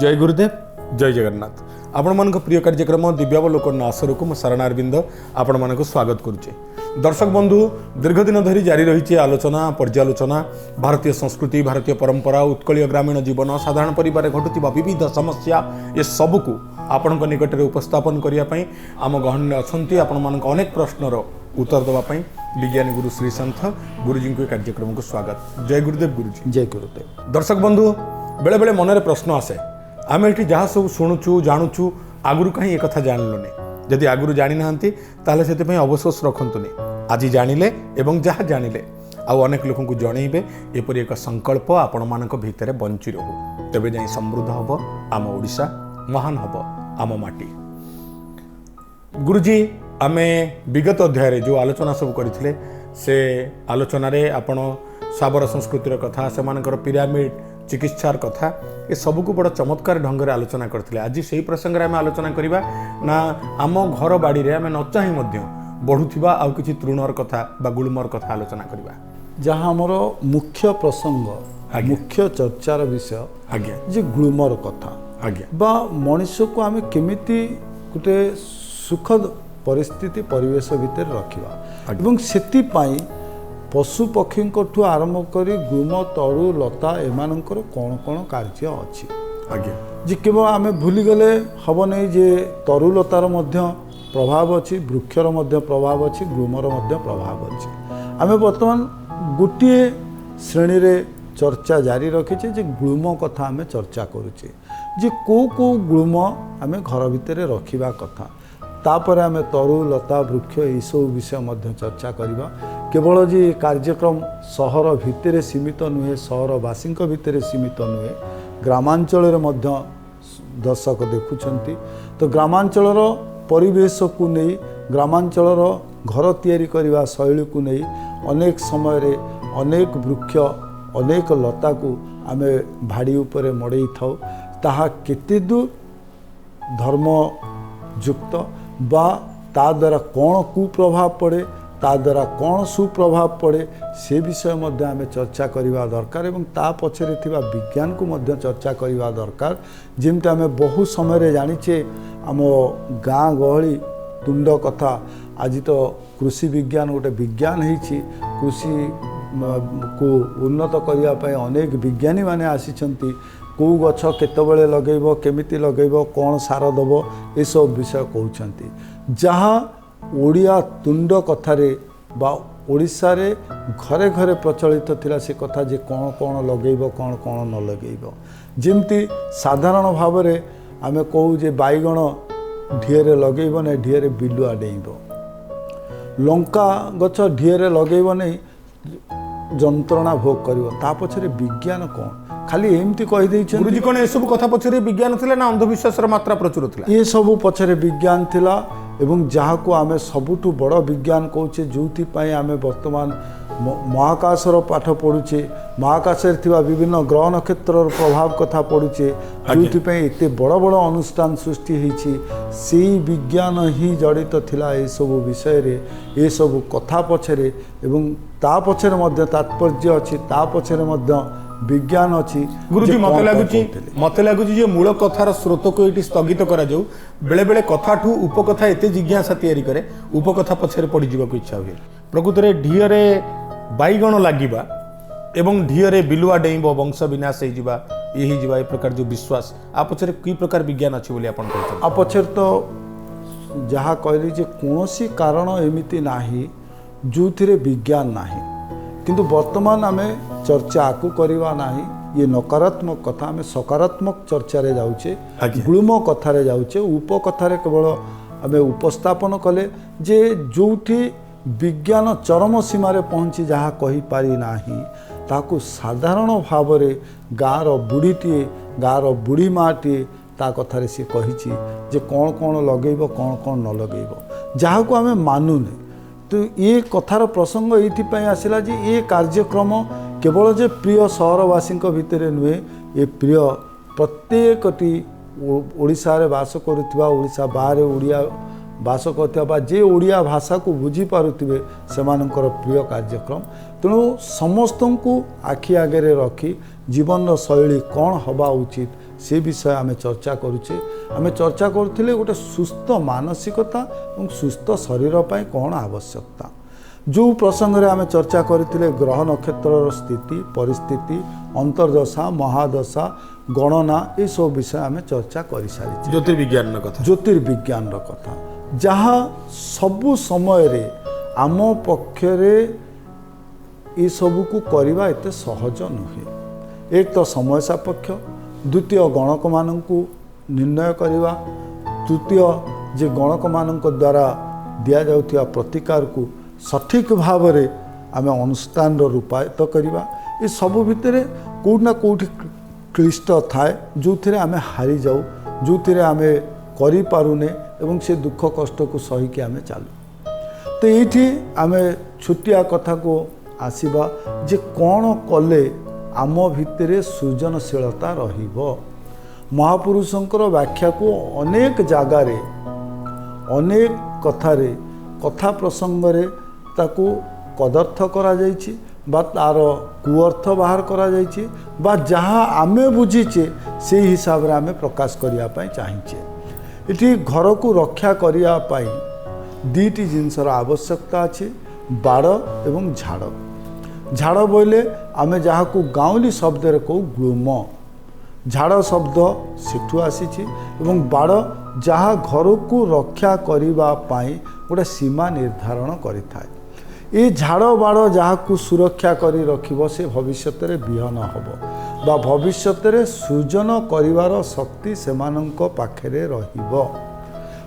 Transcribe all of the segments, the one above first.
जय गुरुदेव जय जगन्नाथ आपण मान प्रिय कार्यक्रम दिव्यावलोकन आसर को सारण अरविंद आपण मान स्वागत करुचे। दर्शक बंधु दीर्घ दिन धरी जारी रही आलोचना पर्यालोचना भारतीय संस्कृति भारतीय परंपरा उत्कलीय ग्रामीण जीवन साधारण परिवार घटुवा विविध समस्या ये सबको आपण निकट में उपस्थापन करने आम गहन अच्छा आपण मान अनेक प्रश्नर उत्तर देवाई विज्ञानी गुरु श्री संत गुरुजी को कार्यक्रम को स्वागत। जय गुरुदेव गुरुजी। जय गुरुदेव। दर्शक बंधु बेले बेले मनरे प्रश्न आसे आम ये जहाँ सब शुणुचु जाणुचु आगुरी कहीं एक कथा जानलुनि जदि आगुरी जानी नाहंती ताले से अवशोष रखंतुनि आज जानिले एवं जहाँ जानिले आउ अनेक लोक को जनइबे एपरि एक संकल्प आपण मानक भितर बंची रहू तेबे जाई समृद्ध हब आम ओडिशा महान हब आम माटी। गुरुजी आमे विगत अध्याय जो आलोचना सब करथिले से आलोचना रे आपण साबर संस्कृतिर कथा से मानकर पिरामिड चिकित्सार कथा ये सबको बड़ा चमत्कार ढंग से आलोचना करथिले। आज से प्रसंग में आलोचना करबा ना आम घर बाड़ी रे आमे न चाहि मध्य बढ़ुथिबा आउ किछि तृणर कथा बा गुळमर कथा आलोचना करबा जहाँ हमर मुख्य प्रसंग मुख्य चर्चार विषय आज्ञा जे गुळमर कथा आज्ञा बा मनुष्य को आमे केमिति गुटे सुखद परिस्थिति परिवेश भितर रखिबा एवं सेति पाई पशु पक्षी ठू आरंभ कर गुम तरु लता एमानकर कौन कौन कार्य अच्छी आज्ञा जे केवल आमे भूली गले हब नहीं जे तरुलतार मध्य प्रभाव अच्छी वृक्षर मध्य प्रभाव अच्छी गुमर मध्य प्रभाव अच्छी आमे वर्तमान गोटे श्रेणी रे चर्चा जारी रखीचे जे गुळम कथा आमे चर्चा करूचे जे को गुळम आमे घर भितर रखिबा कथा तापर आमे तरु लता वृक्ष ये सब विषय मध्य चर्चा करिबा। केवल जी कार्यक्रम सहर भितर सीमित नुहे सहरवासी भितर सीमित नुहे ग्रामांचल मध्य दर्शक देखुंट तो ग्रामांचल परिवेश को नहीं ग्रामांचल घर तैयारी करने शैली को नहीं अनेक समय रे अनेक वृक्ष अनेक लता को आमे भाड़ी उपरे मड़ई थाउ ताहा केते दूर धर्मयुक्त बा ता द्वारा कौन कुप्रभाव पड़े ता द्वारा कौन सुप्रभाव पड़े से विषय मध्य आमे चर्चा करवा दरकार एवं ता पछरे थिबा विज्ञान को मध्य चर्चा करवा दरकार जेमते आमे बहु समय रे जानिचे आम गाँ गहली तुंड कथा आज तो कृषि विज्ञान गोटे विज्ञान होइछि कृषि को उन्नत करने पाई अनेक विज्ञानी माने आसिछंती कौ गछ केतबेले लगेइबो केमिति लगेइबो कौन सार दबो ये सब विषय कहउछंती जहाँ ओडिया तुंड कथारे बा ओडिशा रे घरे घरे प्रचलित थिला से कथा जे कौन कौन लगेइबो कौन कौन न लगेइबो जेमती साधारण भाव रे आमे कहू जे बाईगण ढीएरे लगेइबो नै ढीएरे बिलुआ डेइबो लंका गछ ढीएरे लगेइबो नै जंत्रणा भोग करिवो ता पछरे विज्ञान कौन खाली एमती कहि दैछन गुरुजी कोन ए सब कथा पछरे विज्ञान थिला ना अंधविश्वास मात्रा प्रचुर थिला ये सब पछरे विज्ञान थिला एवं जहाँ को आमे सबुठु बड़ विज्ञान कहूचे जोथि पाई आमे वर्तमान महाकाशर पाठ पढ़ुचे महाकाश विभिन्न ग्रह नक्षत्र प्रभाव कथा पढ़ुचे जोथि पाई एते बड़ बड़ अनुष्ठान सृष्टि होइछि से विज्ञान ही जड़ित थिला ए सब विषय रे ए सब कथा पछरे एवं ता पछरे मध्य तात्पर्य अछि ता पछरे मध्य विज्ञान अच्छी। गुरुजी मत लगुच मूल कथार स्रोत को ये स्थगित करा जाऊ बेले बेले कथा ठू उपकथा एते जिज्ञासा तैयारी करे उपकथा पछरे पड़ी जावाक इच्छा हुए प्रकृत में ढीअरे बाईगण लागिबा एवं ढीअरे बिलुआ डेइबो वंश विनाश हो जिबा ये हो जिबा ए प्रकार जो विश्वास आ पछरे की प्रकार विज्ञान अछि बोली आपण कहते आ पछरे तो जहाँ कहली जे कोनोसी कारण एमिति नाही जोथिरे विज्ञान नाही किंतु वर्तमान आमे चर्चा आकु करिवा नाही ये नकारात्मक कथा आमे सकारात्मक चर्चा रे जाउचे गुळम कथा रे जाउचे उपकथा रे केवल आमे उपस्थापन कले जे जोठी विज्ञान चरम सीमा रे पहुंची जहाँ कहि पारि नाही ताकू साधारण भाव रे गाँर बुढ़ीटीए गाँर बुढ़ी माटीए ता कथा रे से कहिछि जे कौन कौन लगेइबो कौन कौन न लगेइबो जहाँ को आमे मानुने तो ये कथार प्रसंग ये आसला जे ये कार्यक्रम केवल जे प्रिय सहरवासी भितर नुहे ये प्रिय प्रत्येकटी ओडिशा रे बास करुवा ओडिशा बाहर ओडिया बास करथिबा जे ओडिया भाषा को बुझी पारुथिबे सेमानकर प्रिय कार्यक्रम तेणु समस्त को आखि आगे रखी जीवन शैली कौन हवा उचित से विषय आम चर्चा करुचे। आम चर्चा करुले गोटे सुस्थ मानसिकता और सुस्थ शरीर पर कौन आवश्यकता जो प्रसंग में आम चर्चा करते ग्रह नक्षत्र स्थिति परिस्थिति अंतर्दशा महादशा गणना ये सब विषय आम चर्चा कर सारी ज्योतिर्विज्ञान कथा जहाँ सबु समय आम पक्षरे ये सब को करवा एते सहज नुहे। एक तो समय सापेक्ष, द्वितीय गणक मानू निर्णय करवा, तृतीय जे गणक मान द्वारा दि जाउथिया प्रतिकार को सठिक भाव में आम अनुष्ठान रूपायित करवा। ये सब भितर कौटना कौटि क्लिष्ट थाए जो आम हारी जाऊ, जो आम करें एवं से दुख कष्ट को सहीकि आम चलू। तो ये आम छुटिया कथा को आसवा जे कौन कले आम भितर सृजनशीलता रहिबो। महापुरुषंकर व्याख्या को अनेक जगार अनेक कथारे कथा प्रसंग रे ताकू कदर्थ करा जायछि बा तार कुअर्थ बाहर करा जायछि बा जहाँ आमे बुझीचे से हिसाब रे आमे प्रकाश करिया पई चाहिए। इठी घर को रक्षा करिया पई दुईटी जिनसर आवश्यकता अच्छे, बाड़ एवं झाड़। झाड़ बोले आमे जहाँ को गाँवली शब्द कहू ग्लूम, झाड़ शब्द सेठू आसी एवं बाड़ जहाँ घर को रक्षा करिबा पाई गोटे सीमा निर्धारण करिथाए। ये झाड़ बाड़ जहाँ को सुरक्षा करी रखिबो से भविष्य रे बिहन हबो बा भविष्य रे सृजन करिवार शक्ति सेमानंक पाखरे रहिबो।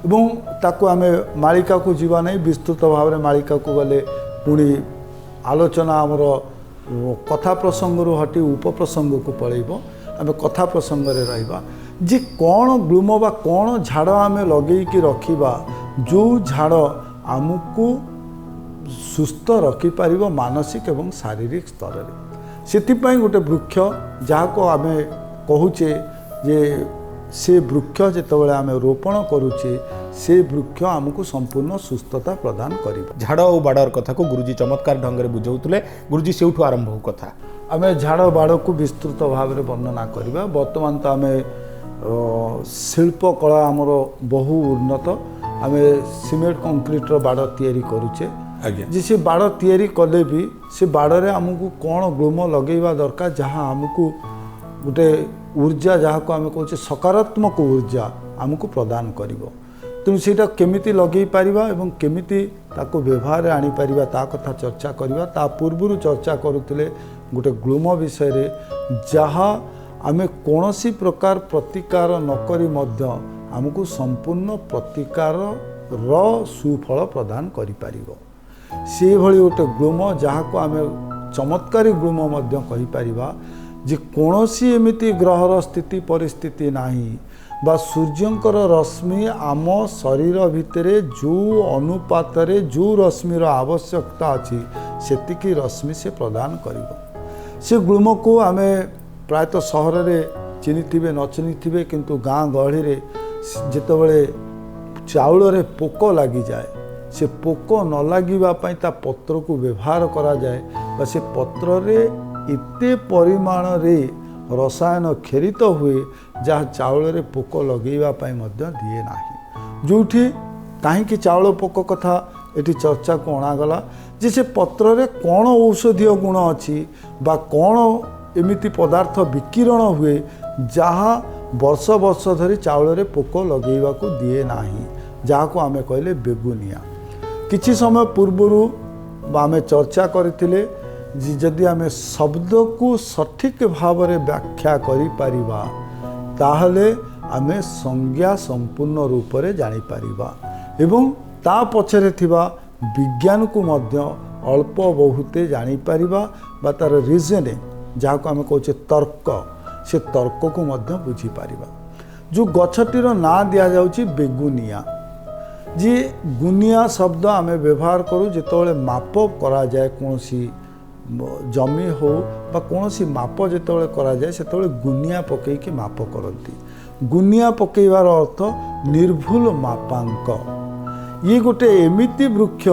एवं ताकू आमे मालिका को जीवा नहीं विस्तृत भाव में मालिका को गले पुणी आलोचना आमर कथा प्रसंग हटी उपप्रसंग को पलैब। आम कथा प्रसंग रे रहिबा जे कौन ग्लूम बा कौन झाड़ आम लगेकी रखिबा जो झाड़ आमको सुस्थ रखिपार मानसिक एवं शारीरिक स्तर रे। सेतिपाई गोटे वृक्ष जहाँ को आम कहूचे जे से वृक्ष जितेबाला आम रोपण करुचे से वृक्ष आमको संपूर्ण सुस्थता प्रदान कर। झाड़ और बाड़र कथा को गुरुजी चमत्कार ढंग से बुझाऊले। गुरुजी से आरंभ हो कथा आम झाड़ बाड़ को विस्तृत भाव में वर्णना करवा। बर्तमान तो आम शिल्प कला आमर बहु उन्नत। आम सीमेंट कंक्रीटर बाड़ तैयारी करुचे जी से बाड़ तैयारी कले भी से बाड़े आमको कौन ग्लूम लगेवा दरकार जहाँ आमको गोटे ऊर्जा जहाँ को आम कहे सकारात्मक ऊर्जा आमको प्रदान करिवो। तेणु सेटा केमिति लगे पारिबा एवं केमिति ताको व्यवहार आनी पारिबा ता कथा चर्चा करवा। ता पूर्व चर्चा करुथिले गोटे ग्लूम विषय रे जहाँ आमे कोनोसी प्रकार प्रतिकार नकरी मध्य आमको संपूर्ण प्रतिकार र सुफल प्रदान करि पारिबो। से भली गोटे ग्लूम जहाँ को आमे चमत्कारी ग्लूम मध्य कहि पारिबा जे कोनोसी एमिति ग्रहर स्थिति परिस्थिति नाही बा सूर्यंकर रश्मि आम शरीर भितरे जो अनुपात जो रश्मिर आवश्यकता अच्छी सेतिकी रश्मि से प्रदान करिवो। से ग्लूम को आमे प्रायतः सहर रे चिनिथिबे न चिनिथिबे किंतु गाँ गहली रे जेतेबेले चाउल रे पोक लगी जाए से पोक न लगिबा पई ता पत्र को व्यवहार करा जाए बा से पत्र रे इते परिमाण रे रसायन खेरित हुए जहाँ चाउल रे पोक लगेवा पाई मध्य दिए नाही। जोठी कहीं चाउल पोक कथा एटी चर्चा को अणागला जे से पत्र रे कौन औषधीय गुण अच्छी बा कौन एमिति पदार्थ विकिरण हुए जहाँ वर्ष वर्ष धरी चाउल रे पोक लगेवा को दिए नाही जहाँ को आमे कहले बेगुनिया। किछि समय पूर्व आमे चर्चा करथिले जदि आमे शब्द को सठिक भाव में व्याख्या करि परिबा ताहले आमे संज्ञा संपूर्ण रूप से जानी परिबा एवं ता पछरे थिबा विज्ञान को मध्य अल्प बहुते जानी परिबा बा तार रीजनिंग जहाँ को आमे कहूचे तर्क से तर्क को मध्य बुझी परिबा। जो गछटीर ना दिया जाउची बेगुनिया जी गुनिया शब्द आमे व्यवहार करूँ जितेबाला माप करा जाए कोनोसी जमी हो बा कोनोसी माप जितेबाला करा जाए सेतेबाला गुनिया पकेइकी माप करती। गुनिया पकेइबार अर्थ निर्भुल मापांक। ये गोटे एमिति वृक्ष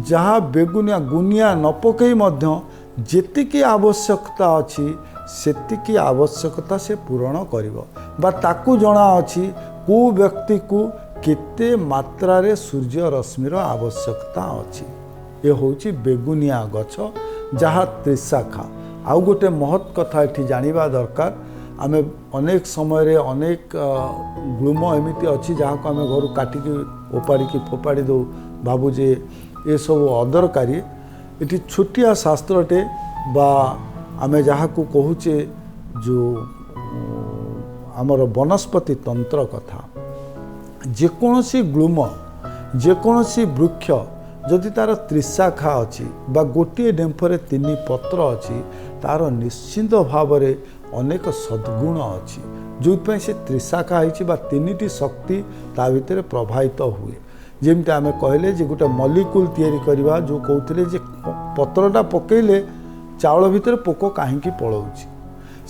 जहाँ बेगुनिया गुनिया न पकई मध्य जेतिकी आवश्यकता अच्छी सेतिकी आवश्यकता से पूरण करिवो। बा ताकू जना अछि को व्यक्ति को केते मात्रा रे सूर्य रश्मिर आवश्यकता अछि। ये होची बेगुनिया गछ जहाँ त्रिशाखा। आउ गोटे महत् कथा एठी जानिबा दरकार। आमे अनेक समय रे अनेक ग्लूम एमिति अछि जहाँ को आमे घर काटिकी ओपाड़ी फोपाड़ी दो भाबू जे ये सब अदरकारी। एटी छोटिया शास्त्रटे बा आमे जहाँ को कहूचे जो आमर वनस्पति तंत्र कथा जेकोसी ग्लूम जेकोसी वृक्ष जदि तार त्रिशाखा अच्छी बा गोटे डेम्फरे 3 पत्र अच्छी तार निश्चिंत भाव में अनेक सद्गुण अच्छी जो से त्रिशाखा होती बा 3टी शक्ति ता भितर प्रभावित हुए। जमती आम कहले जे गोटे मलिक्यूल तैयारी करवा जो कहते जे पत्रटा पकेले चाउल भितर पोक कहीं पलाऊँच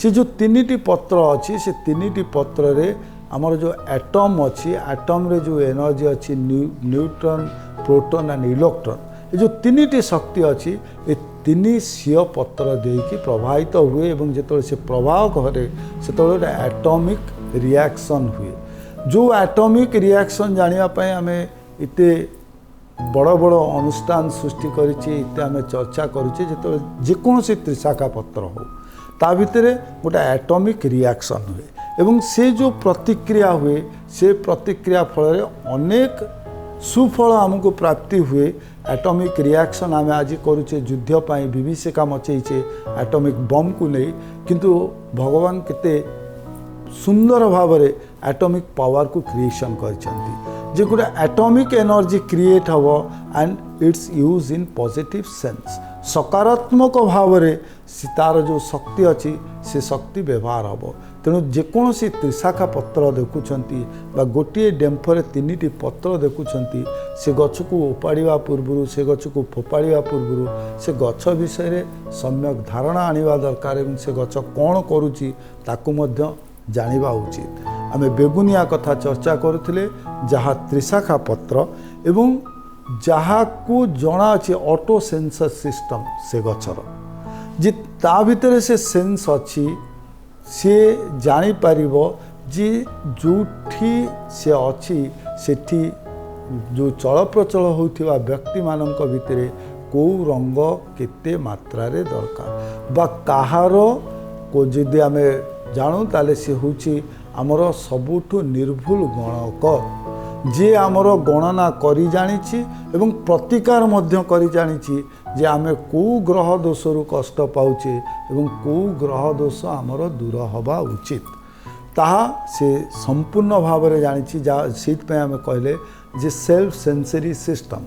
से जो 3टी पत्र अच्छी से 3टी पत्र रे आमर जो एटम अच्छी एटम रे जो एनर्जी अच्छी न्यूट्रॉन प्रोटॉन एंड इलेक्ट्रॉन ये जो 3टी शक्ति अच्छी ये 3 सीओ पत्र देकी प्रभावित हुए एवं जो से प्रभाव करे से गोटे एटॉमिक रिएक्शन हुए। जो एटॉमिक रिएक्शन जानापी आम इते बड़ बड़ अनुष्ठान सृष्टि करते आम चर्चा करुचे जो जेकोसी त्रिशाखा पत्र हो ता भितर गोटे एटॉमिक रिएक्शन हुए एवं से जो प्रतिक्रिया हुए से प्रतिक्रिया फल अनेक सुफल आमको प्राप्ति हुए। एटॉमिक रिएक्शन आम आज करुचे युद्ध पाई विभीषिका मचेचे एटॉमिक बम को नहीं किंतु भगवान केते सुंदर भाव में एटॉमिक पावर को क्रिएशन करछंती जे गोटे एटॉमिक एनर्जी क्रिएट हबो and it's use in positive sense सकारात्मक भाव में तार जो शक्ति अच्छी से शक्ति व्यवहार हम। तेणु जेकोसी त्रिशाखा पत्र देखुंट बा गोटे डेम्फरे 3टी पत्र देखुंट से गछ को उपाड़ा पूर्व से गछ को फोपाड़ा पूर्व से गछ विषय सम्यक धारणा आनिबा दरकार एवं से गछ कौन करुच्ची ताकू मध्य जानिबा उचित। आमे बेगुनिया कथा चर्चा करुथिले जहाँ त्रिशाखा पत्र एवं जहाँ को जना अच्छे ऑटो सेंसर सिस्टम से गछर जे ता भितर से सेंस अच्छी सी जानी पारिबो जे जोठी से अच्छी सेठी जो चल प्रचल होउथिबा व्यक्ति मानक भितरे को रंग केते मात्रा रे दरकार बा कहार को जदि आमे जानू ताले से होची आमर सबुठु निर्भुल गणक जे आमर गणना करी जानिछि एवं प्रतिकार मध्य करी जानिछि जे आमे को ग्रह दोषरु कष्ट पाउचे एवं को ग्रह दोष आमर दूर हवा उचित ताहा से संपूर्ण भाव में जानिछि से आमे कहले जे सेल्फ सेंसरी सिस्टम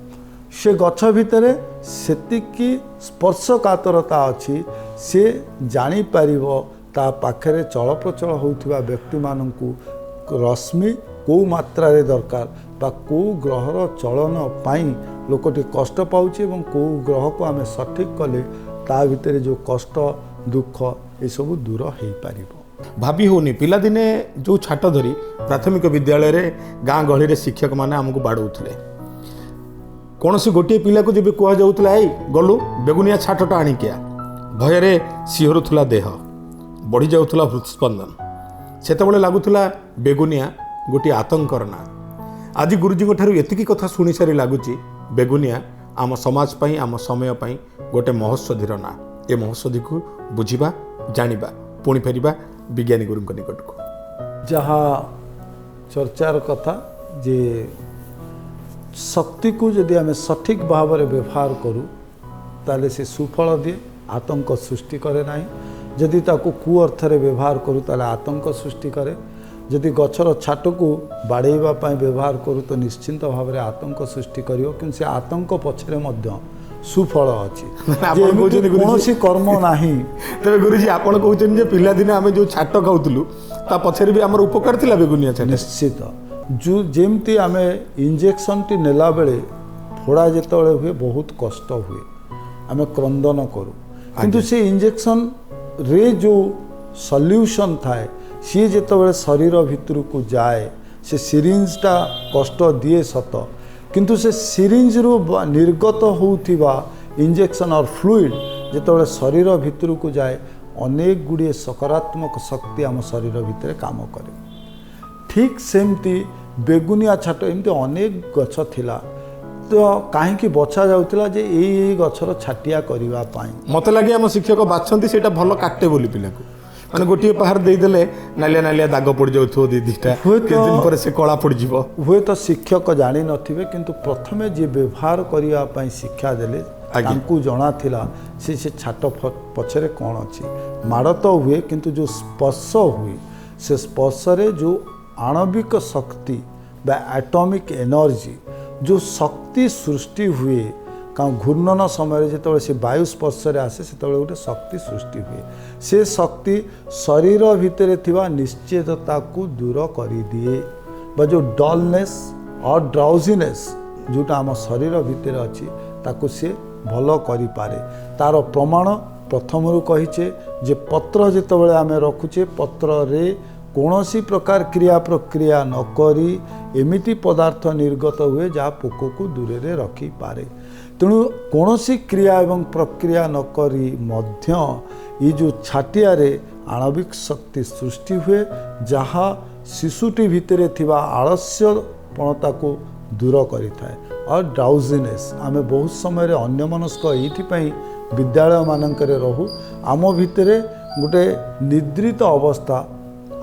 से गछ भितर सेतिकी स्पर्शकातरता अच्छी से जानी पारिबो ता पाखरे चल प्रचल होउथिबा व्यक्ति माननकु रश्मि को मात्रा रे दरकार बा को ग्रहर चलन पाई लोकटी कष्ट पाउछि एवं को ग्रह को आमे सठिक कले ता भितर जो कष्ट दुख ये सब दूर हो पारिबो। भाभी होनी पिला दिने जो छाट धरी प्राथमिक विद्यालय रे गाँ गहली रे शिक्षक माने हमको बाड़ौथिले कौन सी गोटे पिला को जब कह जाउतला आई गलु बेगुनिया छाटटा आनिकिया भୟରେ सिहरुथुला देह बढ़ी जाउथुला हृदस्पंदन सेतबेले लागुथुला बेगुनिया गोटे आतंकर ना। आज गुरुजी ठारू एतिकी कथा शुणी सारी लगुच बेगुनिया आम समाज पाई आम समय पाई गोटे महौषधिर ना। ए महौषधि को बुझा जानिबा पुणी फेरिबा विज्ञानी गुरु निकट को जहाँ चर्चार कथा जे शक्ति को यदि आम सठिक भाव में व्यवहार करूँ ताले से सुफल दिए आतंक सृष्टि करे ना। जदि ताको कु अर्थ रे व्यवहार करूँ ताले आतंक सृष्टि करे। जदि गछर छाट को बाड़ेबा पाई व्यवहार करूँ तो निश्चिंत भाव में आतंक सृष्टि करियो किंतु से आतंक पछरे मध्य सुफल अच्छी कौन कर्म नाही। तेरे गुरुजी आपण कहउछन जे पिला दिन आमे जो छाट खाउतलु ता पछरे भी हमर उपकार थिला बेगुनिया छाट। निश्चित जो जेमती आमे इंजेक्शन टी नेला बेले फोड़ा जेतबेले हुए बहुत कष्ट हुए आमे क्रंदन करूँ किंतु से इंजेक्शन रे जो सल्यूशन थाए सी जेतबेले शरीर भितर को जाए से सिरिंजटा कष्ट दिए सत किंतु से सिरिंज रु निर्गत होउथिबा इंजेक्शन और फ्लूइड जेतबेले शरीर भितर को जाए अनेक गुड़िए सकारात्मक शक्ति आम शरीर भितर काम करे। ठीक सेमती बेगुनिया छाट एमती अनेक गछ थिला तो कहीं बछा जाउतिला जे एई गछर छाटिया करिवा पाई मत लगे आम शिक्षक बाछंती सेटा भल काटे बोली पिला को माने गोटे पहाड़ देदेले नालिया नालिया दाग पड़ जाउथो दी दिटा हुए तो- किछ दिन पर से कला पड़ जीवो हुए तो शिक्षक जानी नथिबे किंतु प्रथमे जे व्यवहार करिवा पाई शिक्षा देले आज्ञा। तांकू जणा थिला से छाट पछरे कौन अछि माड़ तो हुए किंतु जो स्पर्श हुए से स्पर्श रे जो आणविक शक्ति बा एटॉमिक एनर्जी जो शक्ति सृष्टि हुए कारण घूर्णन समय जो से वायु स्पर्श आसे से गोटे शक्ति सृष्टि हुए से शक्ति शरीर भितर थिबा निश्चेतता को दूर कर दिए बा जो डलनेस और ड्राउजीनेस जोटा आम शरीर भितर अच्छी ताकू से भल करि पारे तार प्रमाण प्रथम कहीचे जे पत्र जितेबाला आम रखुचे पत्र रे कौनसी प्रकार क्रिया प्रक्रिया न करी एमिति पदार्थ निर्गत हुए जहाँ पोक को दूरे रे रखी पारे तेणु कौनसी क्रिया एवं प्रक्रिया न करी मध्य ये जो छाटिया रे आणविक शक्ति सृष्टि हुए जहाँ शिशुटी भितरे थिबा आलस्यपणता को दूर करिथाए और ड्राउजीनेस आमे बहुत समय अन्यमनस्क एइथिपाई विद्यालय मानकरे रहू आम भितरे गोटे निद्रित अवस्था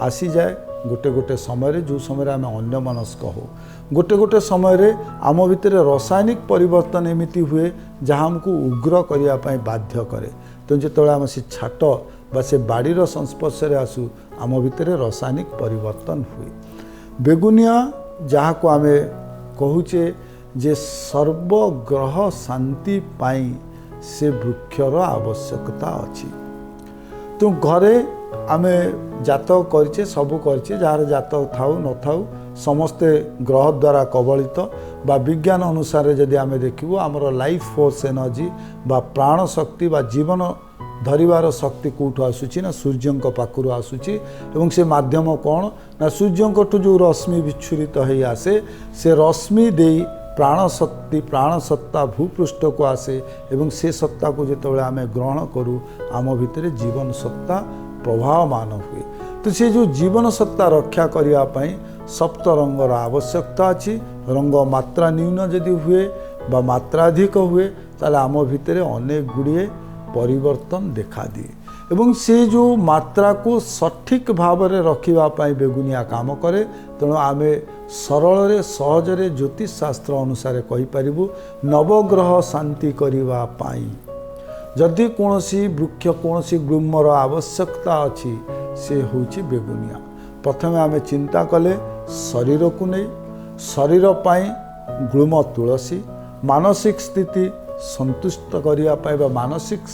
आसी जाए गोटे गोटे समय जो समय आम अन्यमनस्क हो गोटे गोटे समय आम भितर रासायनिक परिवर्तन एमिति हुए जहाँ आमको उग्र करने बाध्य करे तो जो आम से छाट बा से बाड़ीर संस्पर्श आसू आम भितर रासायनिक परिवर्तन हुए बेगुनिया जहाँ को आम कहूचे जे सर्वग्रह शांति पाई से वृक्षर आवश्यकता अच्छी तो घरे आमे जातक करछे सबू करछे जार जातक थाउ न थाउ समस्ते ग्रह द्वारा कबलित बा विज्ञान अनुसार जदि आमे देखिबो हमर लाइफ फोर्स एनर्जी बा प्राण शक्ति बा जीवन धरिबार शक्ति कोठु आसुची ना सूर्यंक पाखरु आसुची एवं से माध्यम कौन ना सूर्यंकठु जो रश्मि विच्छुरित होई आसे से रश्मि देई प्राण शक्ति प्राण सत्ता भूपृष्ठ को आसे एवं से सत्ता को जितेबाला आमे ग्रहण करूँ आम भितर जीवन सत्ता प्रभावमान हुए तो से जो जीवन सत्ता रक्षा करने सप्त रंगर आवश्यकता अच्छी रंग मात्रा न्यून जदि हुए बा मात्राधिक हुए ताले आम भितर अनेक गुड़िए परिवर्तन देखा दिए एवं से जो मात्रा को सठिक भाव में रखापी बेगुनिया काम करे तेणु आम सरल सहजरे ज्योतिष शास्त्र अनुसार कहीपरू नवग्रह शांति करने जदि कौनसी वृक्ष कौनसी गुल्मर आवश्यकता अच्छी से होची बेगुनिया प्रथमे आमे चिंता कले शरीर को नहीं शरीर पाई गुल्म तुलसी मानसिक स्थिति संतुष्ट करने बा मानसिक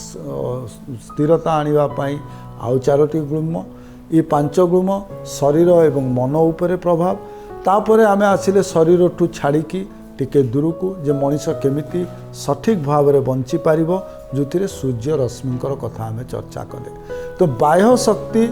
स्थिरता आने आउ चारोटी गुल्म ये पांच गुल्म शरीर एवं मन उपरे प्रभाव तापर आमे आसिले शरीर ठू छाड़िकी टिके दूर को जे मनीष केमिति सठिक भाव में बंची पारिबो जो सूर्य रश्मिंकर कथा आमे चर्चा कले तो बाह्य शक्ति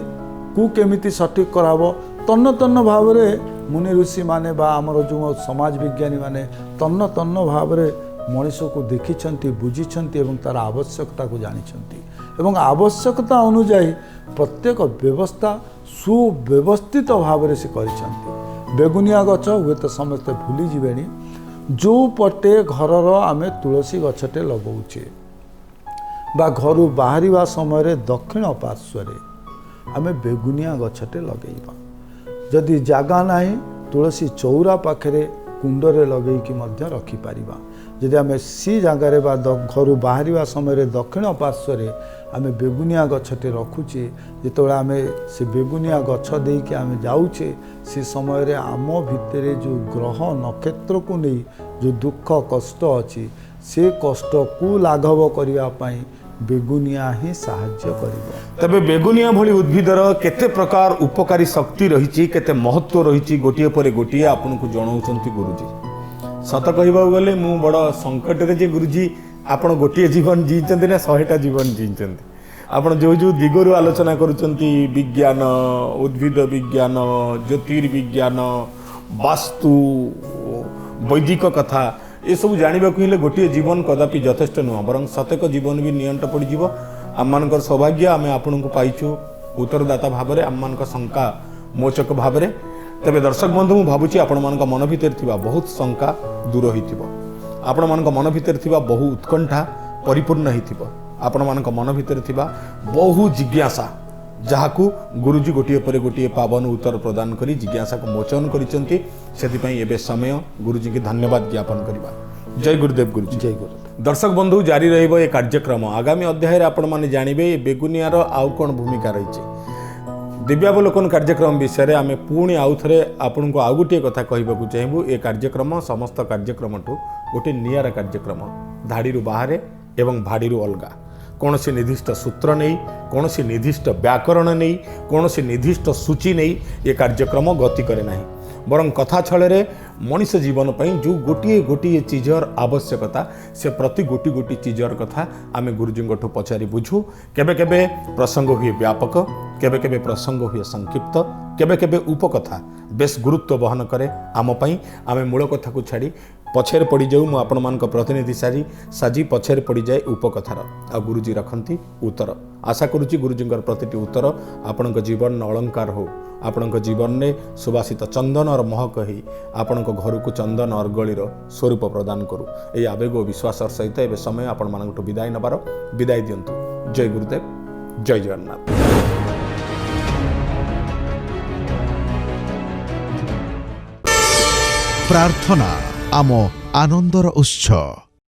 को केमिति सठिक कराबो तन्न तन्न भाव में मुनि ऋषि माने बा आमर जो समाज विज्ञानी माने तन्न तन्न भाव में मनीष को देखिछंती बुझिछंती एवं तार आवश्यकता को जानिछंती एवं आवश्यकता अनुଯାयी प्रत्येक व्यवस्था सुव्यवस्थित भाव में से करिछंती बेगुनिया गछ हुए तो समस्ते भूली जिवेनी जो पटे घरर आमे तुलसी गछटे लगौछे बा घर बाहर समय दक्षिण पार्श्व आमे बेगुनिया गछटे लगेइबा जदि जागा नाही तुलसी चौरा पाखरे कुंडरे लगेइकी मध्य रखि पारिबा जदि आमे सी जगार बा घर बाहर समय दक्षिण पार्श्व आमे बेगुनिया गछटे रखुचे जिते आमे से बेगुनिया गछ देके आमे जाऊचे से समय आम भितर जो ग्रह नक्षत्र को नहीं जो दुख कष्ट अच्छी से कष्ट को लाघव करने बेगुनिया ही साहाय्य करिबो तबे बेगुनिया भली उद्भिदर केते प्रकार उपकारी शक्ति रही केते महत्व रही गोटिए पर गोटिए आपन को जणाउछंती गुरुजी सत कहबा गले मु बड़ संकट रे जे गुरुजी आपण गोटिए जीवन जीचंती ना 100टा जीवन जीचंती आपण जो जो दिगरु आलोचना करूचंती विज्ञान उद्भिद विज्ञान ज्योतिर्विज्ञान वास्तु वैदिक कथा ये सब जानवा हेले गोटे जीवन कदापि यथेष्ट नुह बर सतेक जीवन भी नियंट पड़ज आम मान सौभाग्य आम आपण को पाइछु उत्तरदाता भाव में आम मान शंका मोचक भाव में तेबे दर्शक बंधु मु भाबुची आपण मानक मन भितर थिबा बहुत शंका दूर होइथिबो आपण मानक मन भितर थिबा बहु उत्कंठा परिपूर्ण होइथिबो आपण मानक मन भितर थिबा बहु जिज्ञासा जहाकू गुरुजी गोटे पर गोटे पावन उत्तर प्रदान करी जिज्ञासा को मोचन करिसेंती सेति पई एबे समय गुरुजी के धन्यवाद ज्ञापन करबा। जय गुरुदेव गुरुजी। जय गुरुदेव। दर्शक बंधु जारी रहिबो ए कार्यक्रम आगामी अध्याय रे आपण माने जानिबे बेगुनियार आउ कोन भूमिका रहिছে दिव्यावलोकन कार्यक्रम विषय आम पुणी आउ थे आपन को आउ गोटे कथा कहवाक चाहबू ए कार्यक्रम समस्त कार्यक्रम ठू गोटे नियारा कार्यक्रम धाड़ी बाहर एवं भाड़ी अलगा कौन सी निर्दिष्ट सूत्र नहीं कौन सी निर्दिष्ट व्याकरण नहीं कौन सी निर्दिष्ट सूची नहीं ये कार्यक्रम गति करे नहीं बरं कथा छले मनीष जीवन पर जो गोटे गोटे चीजर आवश्यकता से प्रति गोटी गोटी चीजर कथा आम गुरुजी पचारि बुझू केबे केबे प्रसंग हुए व्यापक केबे केबे प्रसंग हुए संक्षिप्त केबे केबे उपकथा बेस गुरुत्व बहन करे आम पई आम मूल कथा को छाड़ी पछेर पड़ जाऊ मु आपण मान प्रतिनिधि साजी पछेर पड़ जाए उपकथार आ गुरुजी रखती उत्तर आशा करुच्ची गुरुजी प्रतिटी उत्तर आपण जीवन अलंकार हो आपण जीवन में सुवासित चंदन और महक ही आपण घर को चंदन अर्गलीर स्वरूप प्रदान करू ये आवेग और विश्वास सहित ए समय आपण मान विदाय नबार विदाय दिंतु। जय गुरुदेव जय जगन्नाथ। प्रार्थना आम आनंदर उत्स।